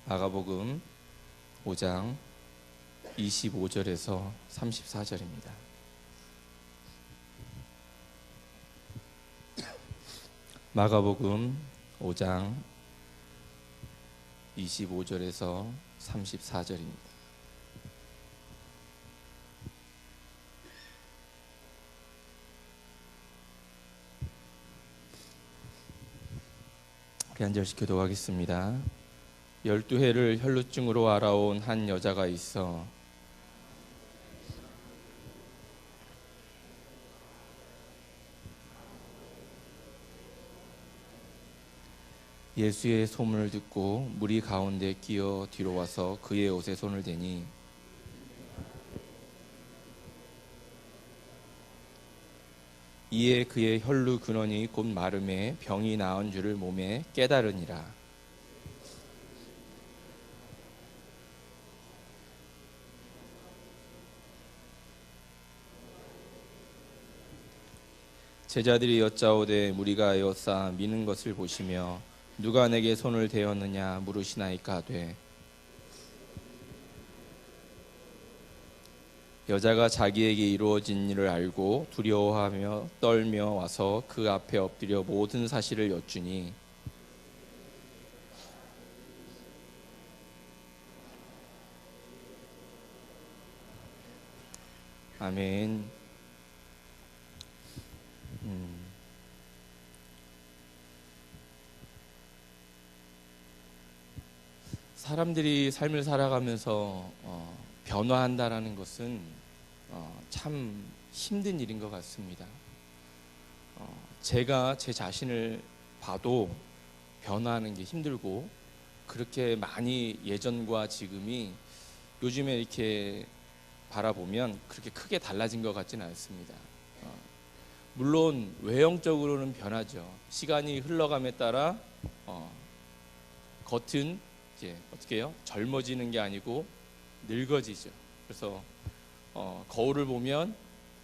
마가복음 5장 25절에서 34절입니다. 마가복음 5장 25절에서 34절입니다. 한 절씩 교독하겠습니다. 12해를 혈루증으로 알아온 한 여자가 있어 예수의 소문을 듣고 무리 가운데 끼어 뒤로 와서 그의 옷에 손을 대니 이에 그의 혈루 근원이 곧 마름에 병이 나은 줄을 몸에 깨달으니라. 제자들이 여짜오되 무리가 에워싸 미는 것을 보시며 누가 내게 손을 대었느냐 물으시나이까 하되 여자가 자기에게 이루어진 일을 알고 두려워하며 떨며 와서 그 앞에 엎드려 모든 사실을 여쭈니 아멘. 사람들이 삶을 살아가면서 변화한다라는 것은 참 힘든 일인 것 같습니다. 제가 제 자신을 봐도 변화하는 게 힘들고 그렇게 많이 예전과 지금이 요즘에 이렇게 바라보면 그렇게 크게 달라진 것 같지는 않습니다. 물론 외형적으로는 변하죠. 시간이 흘러감에 따라 겉은 이제 어떻게 해요? 젊어지는 게 아니고 늙어지죠. 그래서 거울을 보면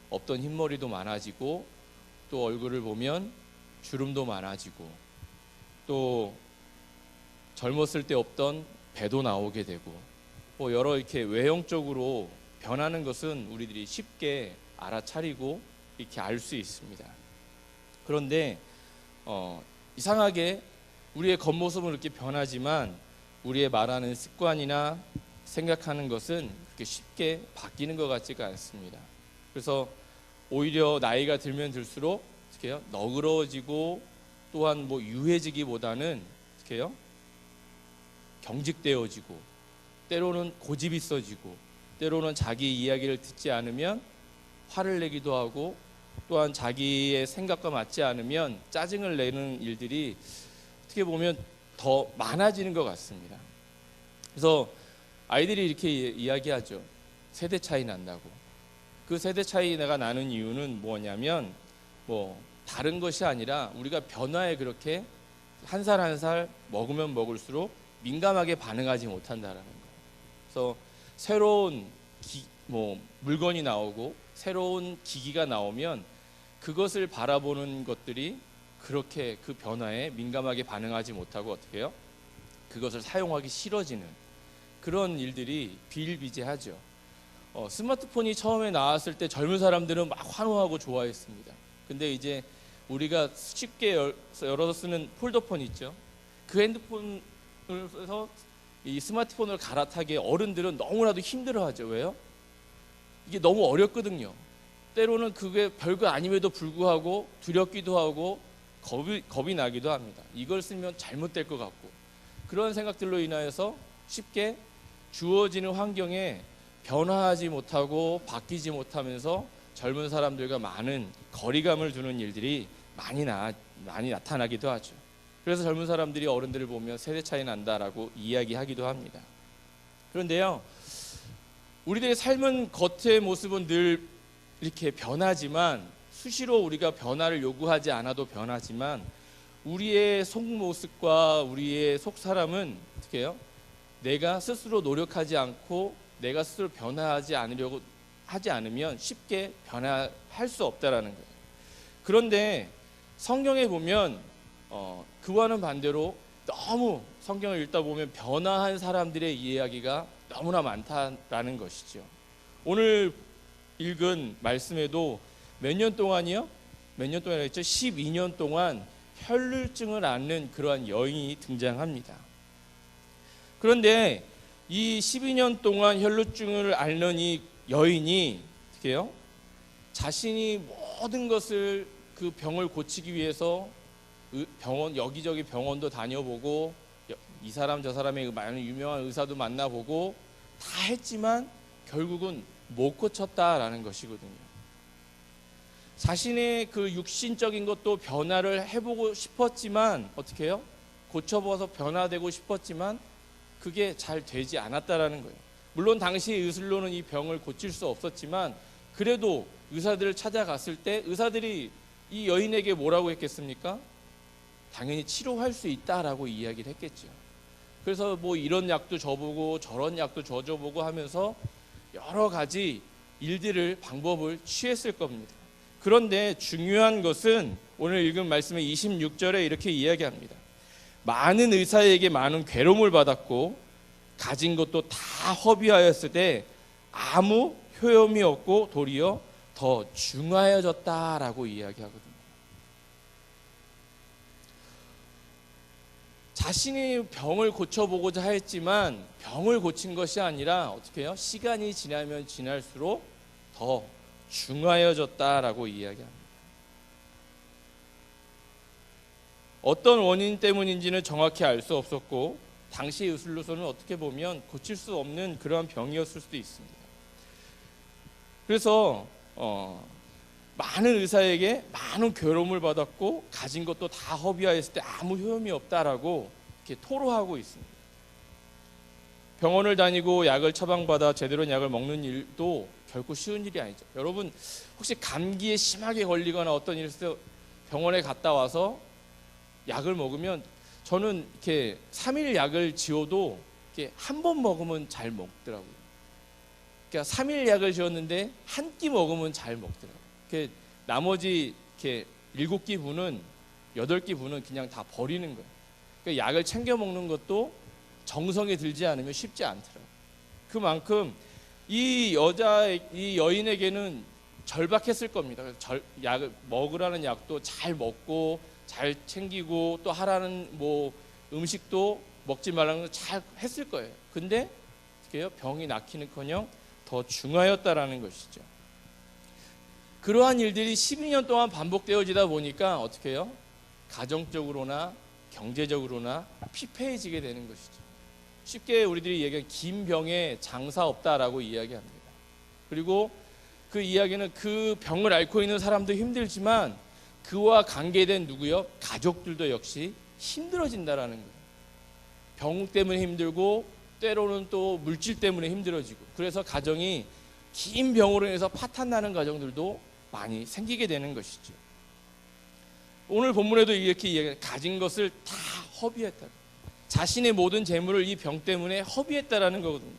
없던 흰머리도 많아지고 또 얼굴을 보면 주름도 많아지고 또 젊었을 때 없던 배도 나오게 되고 뭐 여러 이렇게 외형적으로 변하는 것은 우리들이 쉽게 알아차리고 이렇게 알 수 있습니다. 그런데 이상하게 우리의 겉모습은 이렇게 변하지만 우리의 말하는 습관이나 생각하는 것은 그렇게 쉽게 바뀌는 것 같지가 않습니다. 그래서 오히려 나이가 들면 들수록 어떻게 해요? 너그러워지고 또한 뭐 유해지기보다는 어떻게 해요? 경직되어지고 때로는 고집 있어지고 때로는 자기 이야기를 듣지 않으면 화를 내기도 하고 또한 자기의 생각과 맞지 않으면 짜증을 내는 일들이 어떻게 보면 더 많아지는 것 같습니다. 그래서 아이들이 이렇게 이야기하죠. 세대 차이 난다고. 그 세대 차이가 나는 이유는 뭐냐면 뭐 다른 것이 아니라 우리가 변화에 그렇게 한 살 한 살 먹으면 먹을수록 민감하게 반응하지 못한다라는 거예요. 그래서 새로운 물건이 나오고 새로운 기기가 나오면 그것을 바라보는 것들이 그렇게 그 변화에 민감하게 반응하지 못하고 어떻게 해요? 그것을 사용하기 싫어지는 그런 일들이 비일비재하죠. 스마트폰이 처음에 나왔을 때 젊은 사람들은 막 환호하고 좋아했습니다. 근데 이제 우리가 쉽게 열어서 쓰는 폴더폰 있죠. 그 핸드폰을 써서 이 스마트폰을 갈아타기에 어른들은 너무나도 힘들어하죠. 왜요? 이게 너무 어렵거든요. 때로는 그게 별거 아님에도 불구하고 두렵기도 하고 겁이 나기도 합니다. 이걸 쓰면 잘못될 것 같고 그런 생각들로 인하여서 쉽게 주어지는 환경에 변화하지 못하고 바뀌지 못하면서 젊은 사람들과 많은 거리감을 두는 일들이 많이 나타나기도 하죠. 그래서 젊은 사람들이 어른들을 보면 세대 차이 난다라고 이야기하기도 합니다. 그런데요, 우리들의 삶은 겉의 모습은 늘 이렇게 변하지만 수시로 우리가 변화를 요구하지 않아도 변하지만 우리의 속모습과 우리의 속사람은 어떻게 해요? 내가 스스로 노력하지 않고 내가 스스로 변화하지 않으려고 하지 않으면 쉽게 변화할 수 없다라는 거예요. 그런데 성경에 보면 그와는 반대로 너무 성경을 읽다 보면 변화한 사람들의 이야기가 너무나 많다라는 것이죠. 오늘 읽은 말씀에도 몇 년 동안이요? 몇 년 동안 했죠? 12년 동안 혈루증을 앓는 그러한 여인이 등장합니다. 그런데 이 12년 동안 혈루증을 앓는 이 여인이 어떻게 해요? 자신이 모든 것을 그 병을 고치기 위해서 병원, 여기저기 병원도 다녀보고 이 사람 저 사람의 많은 유명한 의사도 만나보고 다 했지만 결국은 못 고쳤다라는 것이거든요. 자신의 그 육신적인 것도 변화를 해보고 싶었지만 어떻게 해요? 고쳐봐서 변화되고 싶었지만 그게 잘 되지 않았다라는 거예요. 물론 당시 의술로는 이 병을 고칠 수 없었지만 그래도 의사들을 찾아갔을 때 의사들이 이 여인에게 뭐라고 했겠습니까? 당연히 치료할 수 있다라고 이야기를 했겠죠. 그래서 뭐 이런 약도 줘보고 저런 약도 줘보고 하면서 여러 가지 일들을 방법을 취했을 겁니다. 그런데 중요한 것은 오늘 읽은 말씀의 26절에 이렇게 이야기합니다. 많은 의사에게 많은 괴로움을 받았고 가진 것도 다 허비하였을 때 아무 효험이 없고 도리어 더 중하여졌다라고 이야기하거든요. 자신이 병을 고쳐보고자 했지만 병을 고친 것이 아니라 어떻게 해요? 시간이 지나면 지날수록 더 중하여졌다라고 이야기합니다. 어떤 원인 때문인지는 정확히 알 수 없었고 당시 의술로서는 어떻게 보면 고칠 수 없는 그러한 병이었을 수도 있습니다. 그래서 많은 의사에게 많은 괴로움을 받았고 가진 것도 다 허비하였을 때 아무 효험이 없다라고 이렇게 토로하고 있습니다. 병원을 다니고 약을 처방받아 제대로 약을 먹는 일도 결코 쉬운 일이 아니죠. 여러분 혹시 감기에 심하게 걸리거나 어떤 일에서 병원에 갔다 와서 약을 먹으면 저는 이렇게 3일 약을 지어도 이렇게 한 번 먹으면 잘 먹더라고요. 그러니까 3일 약을 지었는데 한 끼 먹으면 잘 먹더라고요. 나머지 이렇게 7끼 분은 8끼 분은 그냥 다 버리는 거예요. 그러니까 약을 챙겨 먹는 것도 정성이 들지 않으면 쉽지 않더라고요. 그만큼 이 여인에게는 절박했을 겁니다. 그래서 약을 먹으라는 약도 잘 먹고 잘 챙기고 또 하라는 뭐 음식도 먹지 말라는 걸 잘 했을 거예요. 근데 어떻게 해요? 병이 낫기는커녕 더 중하였다라는 것이죠. 그러한 일들이 12년 동안 반복되어지다 보니까 어떻게 해요? 가정적으로나 경제적으로나 피폐해지게 되는 것이죠. 쉽게 우리들이 얘기하는 긴 병에 장사 없다라고 이야기합니다. 그리고 그 이야기는 그 병을 앓고 있는 사람도 힘들지만 그와 관계된 누구요? 가족들도 역시 힘들어진다라는 거예요. 병 때문에 힘들고 때로는 또 물질 때문에 힘들어지고 그래서 가정이 긴 병으로 인해서 파탄나는 가정들도 많이 생기게 되는 것이죠. 오늘 본문에도 이렇게 이야기해요. 가진 것을 다 허비했다. 자신의 모든 재물을 이 병 때문에 허비했다라는 거거든요.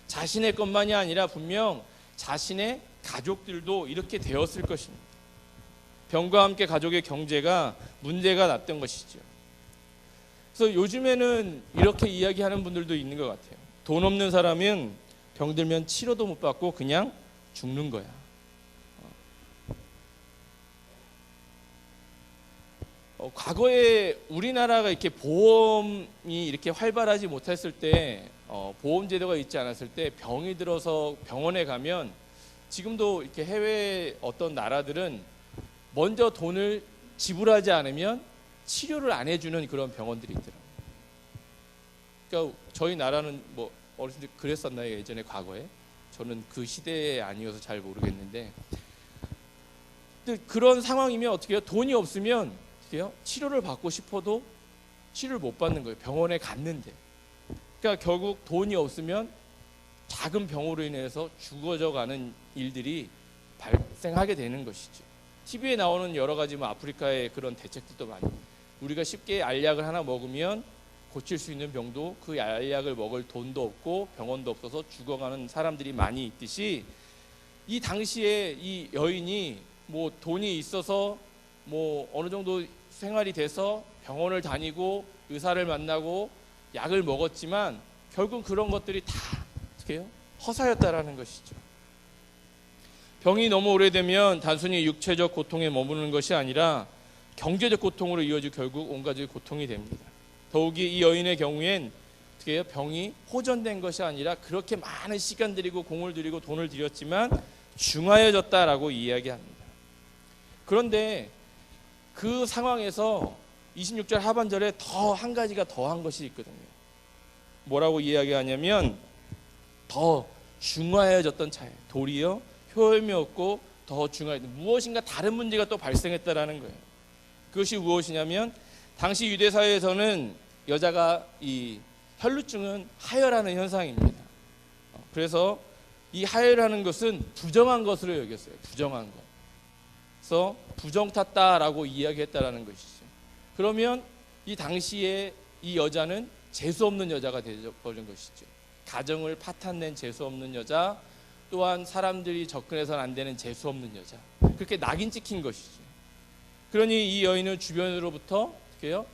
자신의 것만이 아니라 분명 자신의 가족들도 이렇게 되었을 것입니다. 병과 함께 가족의 경제가 문제가 났던 것이죠. 그래서 요즘에는 이렇게 이야기하는 분들도 있는 것 같아요. 돈 없는 사람은 병들면 치료도 못 받고 그냥 죽는 거야. 과거에 우리나라가 이렇게 보험이 이렇게 활발하지 못했을 때 보험 제도가 있지 않았을 때 병이 들어서 병원에 가면 지금도 이렇게 해외 어떤 나라들은 먼저 돈을 지불하지 않으면 치료를 안 해주는 그런 병원들이 있더라고요. 그러니까 저희 나라는 뭐 어르신들 그랬었나요? 예전에 과거에? 저는 그 시대에 아니어서 잘 모르겠는데 근데 그런 상황이면 어떻게 해요? 돈이 없으면 어떻게 해요? 치료를 받고 싶어도 치료를 못 받는 거예요. 병원에 갔는데. 그러니까 결국 돈이 없으면 작은 병으로 인해서 죽어져 가는 일들이 발생하게 되는 것이죠. TV에 나오는 여러 가지 뭐 아프리카의 그런 대책들도 많이 우리가 쉽게 알약을 하나 먹으면 고칠 수 있는 병도 그 알약을 먹을 돈도 없고 병원도 없어서 죽어가는 사람들이 많이 있듯이 이 당시에 이 여인이 뭐 돈이 있어서 뭐 어느 정도 생활이 돼서 병원을 다니고 의사를 만나고 약을 먹었지만 결국 그런 것들이 다 어떻게 해요? 허사였다라는 것이죠. 병이 너무 오래되면 단순히 육체적 고통에 머무르는 것이 아니라 경제적 고통으로 이어지고 결국 온 가족의 고통이 됩니다. 더욱이 이 여인의 경우엔 어떻게 해요? 병이 호전된 것이 아니라 그렇게 많은 시간 들이고 공을 들이고 돈을 들였지만 중하여졌다라고 이야기합니다. 그런데 그 상황에서 26절 하반절에 더 한 가지가 더한 것이 있거든요. 뭐라고 이야기하냐면 더 중하여졌던 차에 도리어 효험이 없고 더 중하여졌던 무엇인가 다른 문제가 또 발생했다라는 거예요. 그것이 무엇이냐면 당시 유대 사회에서는 여자가 이 혈루증은 하혈하는 현상입니다. 그래서 이 하혈하는 것은 부정한 것으로 여겼어요. 부정한 것. 그래서 부정 탔다라고 이야기했다라는 것이죠. 그러면 이 당시에 이 여자는 재수 없는 여자가 되어버린 것이죠. 가정을 파탄낸 재수 없는 여자, 또한 사람들이 접근해서는 안 되는 재수 없는 여자. 그렇게 낙인 찍힌 것이죠. 그러니 이 여인은 주변으로부터 어떻게 해요?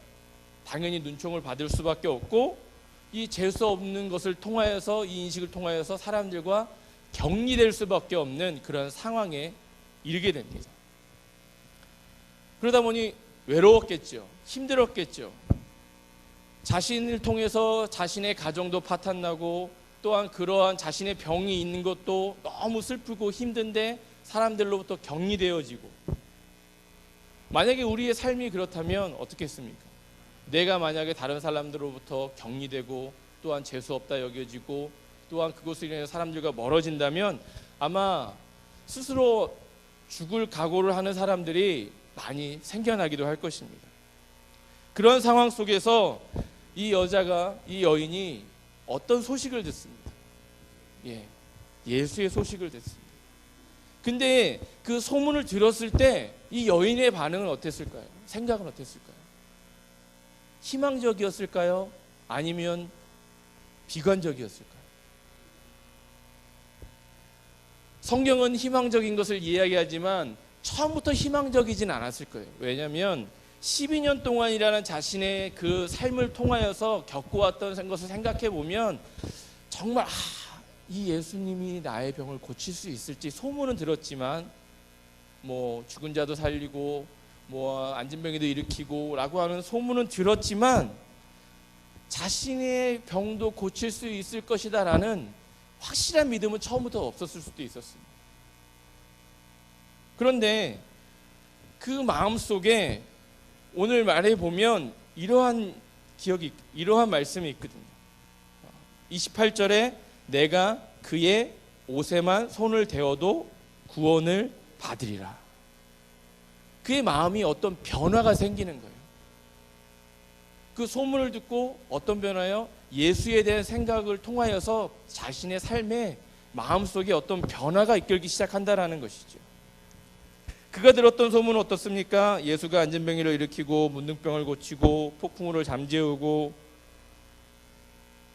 당연히 눈총을 받을 수밖에 없고 이 재수 없는 것을 통하여서 이 인식을 통하여서 사람들과 격리될 수밖에 없는 그런 상황에 이르게 됩니다. 그러다 보니 외로웠겠죠. 힘들었겠죠. 자신을 통해서 자신의 가정도 파탄나고 또한 그러한 자신의 병이 있는 것도 너무 슬프고 힘든데 사람들로부터 격리되어지고, 만약에 우리의 삶이 그렇다면 어떻겠습니까? 내가 만약에 다른 사람들로부터 격리되고 또한 재수없다 여겨지고 또한 그것으로 인해 사람들과 멀어진다면 아마 스스로 죽을 각오를 하는 사람들이 많이 생겨나기도 할 것입니다. 그런 상황 속에서 이 여인이 어떤 소식을 듣습니다. 예수의 소식을 듣습니다. 근데 그 소문을 들었을 때 이 여인의 반응은 어땠을까요? 생각은 어땠을까요? 희망적이었을까요? 아니면 비관적이었을까요? 성경은 희망적인 것을 이야기하지만 처음부터 희망적이진 않았을 거예요. 왜냐하면 12년 동안이라는 자신의 그 삶을 통하여서 겪어왔던 것을 생각해 보면 정말 이 예수님이 나의 병을 고칠 수 있을지, 소문은 들었지만 뭐 죽은 자도 살리고 뭐 안진병이도 일으키고 라고 하는 소문은 들었지만 자신의 병도 고칠 수 있을 것이다 라는 확실한 믿음은 처음부터 없었을 수도 있었습니다. 그런데 그 마음속에 오늘 말해 보면 이러한 말씀이 있거든요. 28절에 내가 그의 옷에만 손을 대어도 구원을 받으리라. 그의 마음이 어떤 변화가 생기는 거예요. 그 소문을 듣고 어떤 변화요? 예수에 대한 생각을 통하여서 자신의 삶에 마음속에 어떤 변화가 이끌기 시작한다라는 것이죠. 그가 들었던 소문은 어떻습니까? 예수가 안진병이를 일으키고 문둥병을 고치고 폭풍우를 잠재우고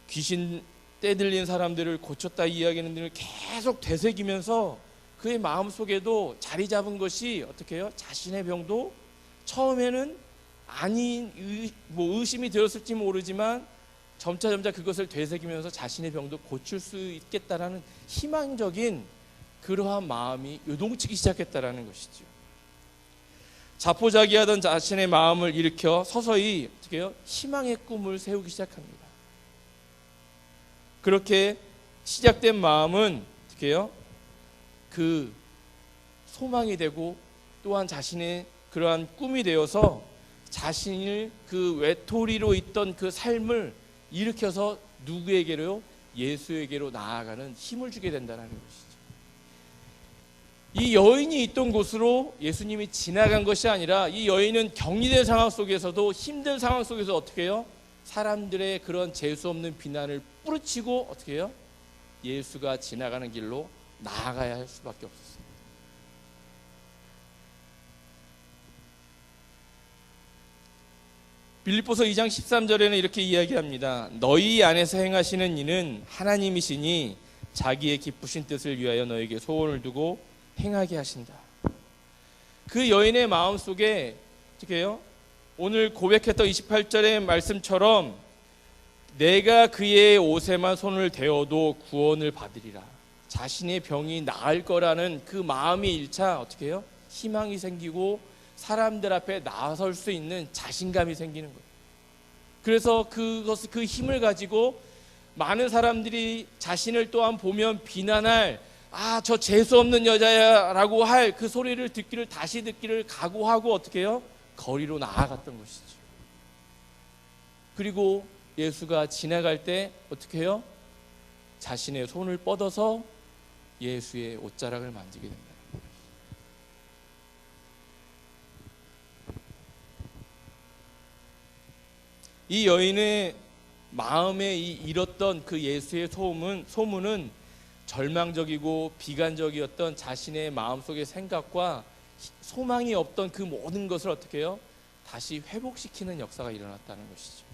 귀신 떼들린 사람들을 고쳤다 이야기하는 등을 계속 되새기면서 그의 마음속에도 자리 잡은 것이 어떻게 해요? 자신의 병도 처음에는 의심이 되었을지 모르지만 점차 그것을 되새기면서 자신의 병도 고칠 수 있겠다라는 희망적인 그러한 마음이 요동치기 시작했다라는 것이죠. 자포자기하던 자신의 마음을 일으켜 서서히 어떻게 해요? 희망의 꿈을 세우기 시작합니다. 그렇게 시작된 마음은 어떻게 해요? 그 소망이 되고 또한 자신의 그러한 꿈이 되어서 자신을 그 외톨이로 있던 그 삶을 일으켜서 누구에게로요? 예수에게로 나아가는 힘을 주게 된다는 것이죠. 이 여인이 있던 곳으로 예수님이 지나간 것이 아니라 이 여인은 격리된 상황 속에서도 힘든 상황 속에서 어떻게 해요? 사람들의 그런 재수 없는 비난을 뿌리치고 어떻게 해요? 예수가 지나가는 길로 나아가야 할 수밖에 없었습니다. 빌립보서 2장 13절에는 이렇게 이야기합니다. 너희 안에서 행하시는 이는 하나님이시니 자기의 기쁘신 뜻을 위하여 너에게 소원을 두고 행하게 하신다. 그 여인의 마음속에 어떻게 해요? 오늘 고백했던 28절의 말씀처럼 내가 그의 옷에만 손을 대어도 구원을 받으리라. 자신의 병이 나을 거라는 그 마음이 일차 어떻게 해요? 희망이 생기고 사람들 앞에 나설 수 있는 자신감이 생기는 거예요. 그래서 그 힘을 가지고 많은 사람들이 자신을 또한 보면 비난할 저 재수 없는 여자야 라고 할 그 소리를 다시 듣기를 각오하고 어떻게 해요? 거리로 나아갔던 것이죠. 그리고 예수가 지나갈 때 어떻게 해요? 자신의 손을 뻗어서 예수의 옷자락을 만지게 된다. 이 여인의 마음에 잃었던 그 예수의 소문은 절망적이고 비관적이었던 자신의 마음속의 생각과 소망이 없던 그 모든 것을 어떻게 해요? 다시 회복시키는 역사가 일어났다는 것이죠.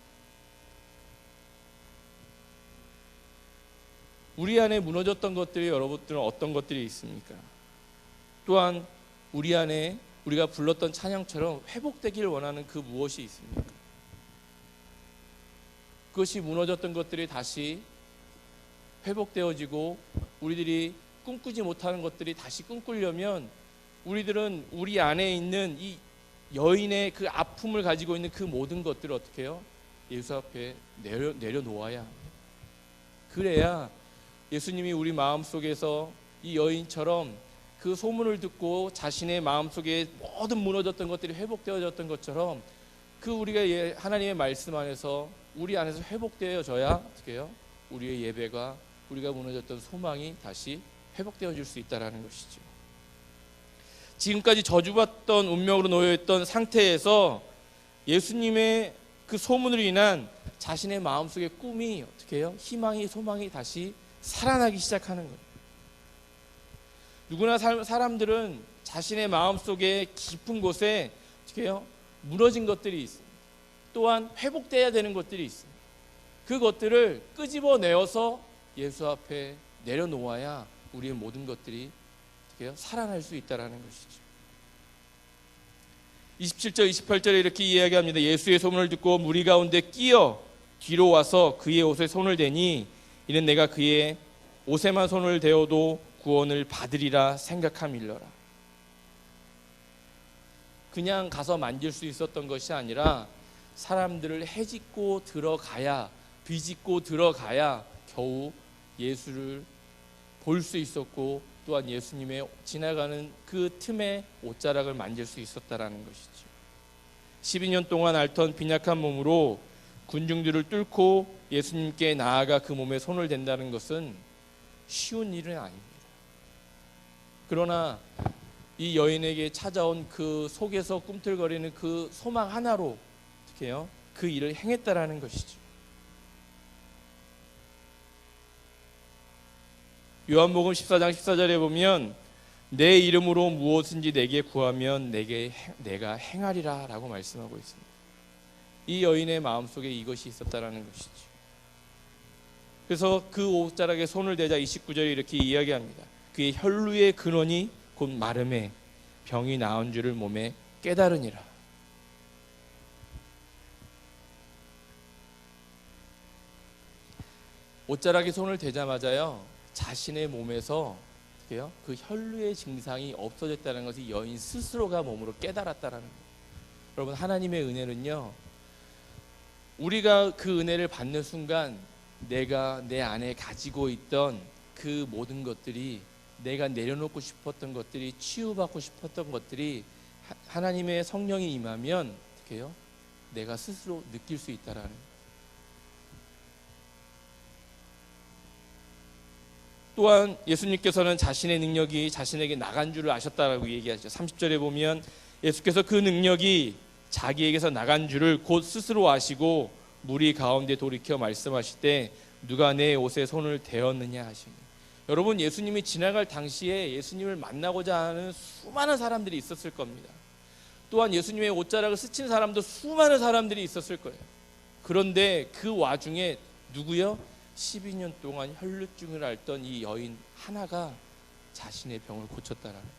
우리 안에 무너졌던 것들이 여러분들은 어떤 것들이 있습니까? 또한 우리 안에 우리가 불렀던 찬양처럼 회복되기를 원하는 그 무엇이 있습니까? 그것이 무너졌던 것들이 다시 회복되어지고 우리들이 꿈꾸지 못하는 것들이 다시 꿈꾸려면 우리들은 우리 안에 있는 이 여인의 그 아픔을 가지고 있는 그 모든 것들을 어떻게 해요? 예수 앞에 내려놓아야 합니다. 그래야 예수님이 우리 마음속에서 이 여인처럼 그 소문을 듣고 자신의 마음속에 모든 무너졌던 것들이 회복되어졌던 것처럼 그 우리가 하나님의 말씀 안에서 우리 안에서 회복되어져야 어떻게 해요? 우리의 예배가 우리가 무너졌던 소망이 다시 회복되어질 수 있다는 것이죠. 지금까지 저주받던 운명으로 놓여있던 상태에서 예수님의 그 소문으로 인한 자신의 마음속의 꿈이 어떻게 해요? 희망이 소망이 다시 살아나기 시작하는 거예요. 누구나 사람들은 자신의 마음속의 깊은 곳에 어떻게 해요? 무너진 것들이 있습니다. 또한 회복돼야 되는 것들이 있습니다. 그것들을 끄집어내어서 예수 앞에 내려놓아야 우리의 모든 것들이 어떻게 해요? 살아날 수 있다는 것이죠. 27절 28절에 이렇게 이야기합니다. 예수의 소문을 듣고 무리 가운데 끼어 뒤로 와서 그의 옷에 손을 대니 이는 내가 그의 옷에만 손을 대어도 구원을 받으리라 생각함일러라. 그냥 가서 만질 수 있었던 것이 아니라 사람들을 헤집고 들어가야, 비집고 들어가야 겨우 예수를 볼 수 있었고 또한 예수님의 지나가는 그 틈에 옷자락을 만질 수 있었다라는 것이죠. 12년 동안 앓던 빈약한 몸으로 군중들을 뚫고 예수님께 나아가 그 몸에 손을 댄다는 것은 쉬운 일은 아닙니다. 그러나 이 여인에게 찾아온 그 속에서 꿈틀거리는 그 소망 하나로 어떻게 해요? 그 일을 행했다라는 것이죠. 요한복음 14장 14절에 보면 내 이름으로 무엇인지 내게 구하면 내가 행하리라 라고 말씀하고 있습니다. 이 여인의 마음속에 이것이 있었다라는 것이죠. 그래서 그 옷자락에 손을 대자 29절에 이렇게 이야기합니다. 그의 혈루의 근원이 곧 마름에 병이 나은 줄을 몸에 깨달으니라. 옷자락에 손을 대자마자요 자신의 몸에서 어떻게요? 그 혈루의 증상이 없어졌다는 것이 여인 스스로가 몸으로 깨달았다라는 거예요. 여러분, 하나님의 은혜는요 우리가 그 은혜를 받는 순간 내가 내 안에 가지고 있던 그 모든 것들이, 내가 내려놓고 싶었던 것들이, 치유받고 싶었던 것들이 하나님의 성령이 임하면 어떻게 해요? 내가 스스로 느낄 수 있다라는 거예요. 또한 예수님께서는 자신의 능력이 자신에게 나간 줄을 아셨다라고 얘기하죠. 30절에 보면 예수께서 그 능력이 자기에게서 나간 줄을 곧 스스로 아시고 무리 가운데 돌이켜 말씀하실 때 누가 내 옷에 손을 대었느냐 하십니다. 여러분, 예수님이 지나갈 당시에 예수님을 만나고자 하는 수많은 사람들이 있었을 겁니다. 또한 예수님의 옷자락을 스친 사람도 수많은 사람들이 있었을 거예요. 그런데 그 와중에 누구요? 12년 동안 혈루증을 앓던 이 여인 하나가 자신의 병을 고쳤다라는 거예요.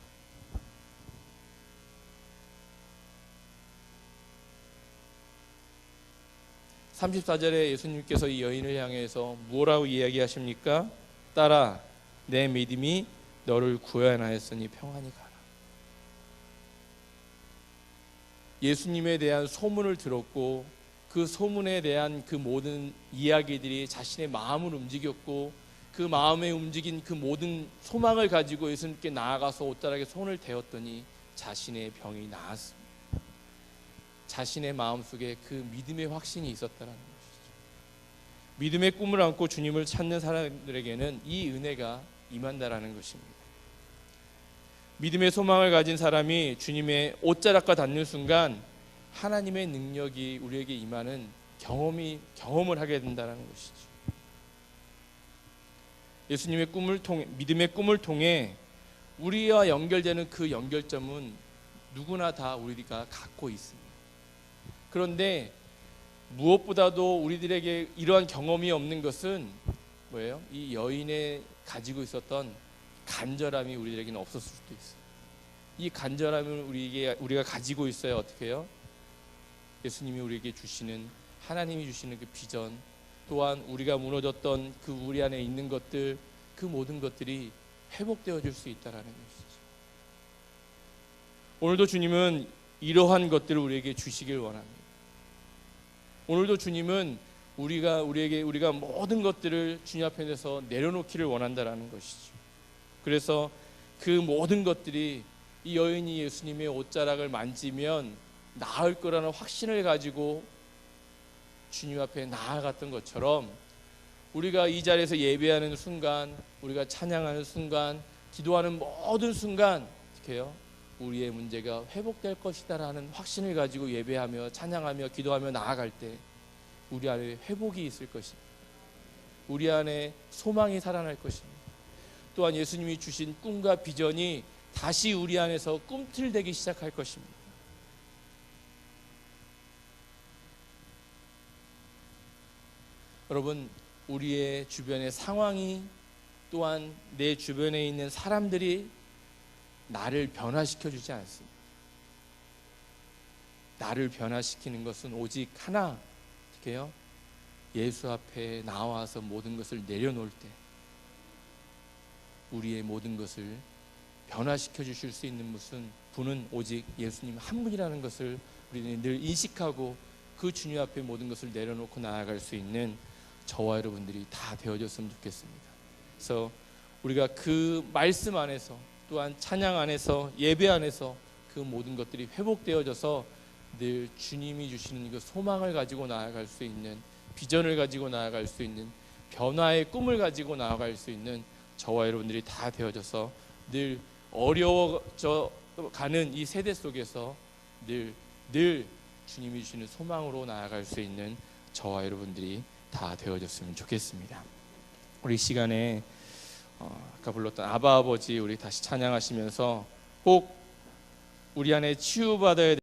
34절에 예수님께서 이 여인을 향해서 뭐라고 이야기하십니까? 딸아, 내 믿음이 너를 구원하였으니 평안히 가라. 예수님에 대한 소문을 들었고 그 소문에 대한 그 모든 이야기들이 자신의 마음을 움직였고 그 마음에 움직인 그 모든 소망을 가지고 예수님께 나아가서 옷자락에 손을 대었더니 자신의 병이 나았습니다. 자신의 마음속에 그 믿음의 확신이 있었다는 것이죠. 믿음의 꿈을 안고 주님을 찾는 사람들에게는 이 은혜가 임한다라는 것입니다. 믿음의 소망을 가진 사람이 주님의 옷자락과 닿는 순간 하나님의 능력이 우리에게 임하는 경험을 하게 된다는 것이죠. 예수님의 꿈을 통해, 믿음의 꿈을 통해 우리와 연결되는 그 연결점은 누구나 다 우리가 갖고 있습니다. 그런데 무엇보다도 우리들에게 이러한 경험이 없는 것은 뭐예요? 이 여인의 가지고 있었던 간절함이 우리들에게는 없었을 수도 있어요. 이 간절함을 우리가 가지고 있어야 어떻게 해요? 예수님이 우리에게 주시는, 하나님이 주시는 그 비전, 또한 우리가 무너졌던 그 우리 안에 있는 것들, 그 모든 것들이 회복되어 줄 수 있다라는 것이죠. 오늘도 주님은 이러한 것들을 우리에게 주시길 원합니다. 오늘도 주님은 우리가 모든 것들을 주님 앞에 내서 내려놓기를 원한다라는 것이죠. 그래서 그 모든 것들이 이 여인이 예수님의 옷자락을 만지면 나을 거라는 확신을 가지고 주님 앞에 나아갔던 것처럼 우리가 이 자리에서 예배하는 순간, 우리가 찬양하는 순간, 기도하는 모든 순간 어떻게 해요? 우리의 문제가 회복될 것이다라는 확신을 가지고 예배하며 찬양하며 기도하며 나아갈 때 우리 안에 회복이 있을 것입니다. 우리 안에 소망이 살아날 것입니다. 또한 예수님이 주신 꿈과 비전이 다시 우리 안에서 꿈틀대기 시작할 것입니다. 여러분, 우리의 주변의 상황이 또한 내 주변에 있는 사람들이 나를 변화시켜 주지 않습니다. 나를 변화시키는 것은 오직 하나, 어떻게 해요? 예수 앞에 나와서 모든 것을 내려놓을 때 우리의 모든 것을 변화시켜 주실 수 있는 분은 오직 예수님 한 분이라는 것을 우리는 늘 인식하고 그 주님 앞에 모든 것을 내려놓고 나아갈 수 있는 저와 여러분들이 다 되어졌으면 좋겠습니다. 그래서 우리가 그 말씀 안에서 또한 찬양 안에서 예배 안에서 그 모든 것들이 회복되어져서 늘 주님이 주시는 그 소망을 가지고 나아갈 수 있는, 비전을 가지고 나아갈 수 있는, 변화의 꿈을 가지고 나아갈 수 있는 저와 여러분들이 다 되어져서 늘 어려워져 가는 이 세대 속에서 늘 주님이 주시는 소망으로 나아갈 수 있는 저와 여러분들이 다 되어졌으면 좋겠습니다. 우리 시간에 아까 불렀던 아바 아버지 우리 다시 찬양하시면서 꼭 우리 안에 치유받아야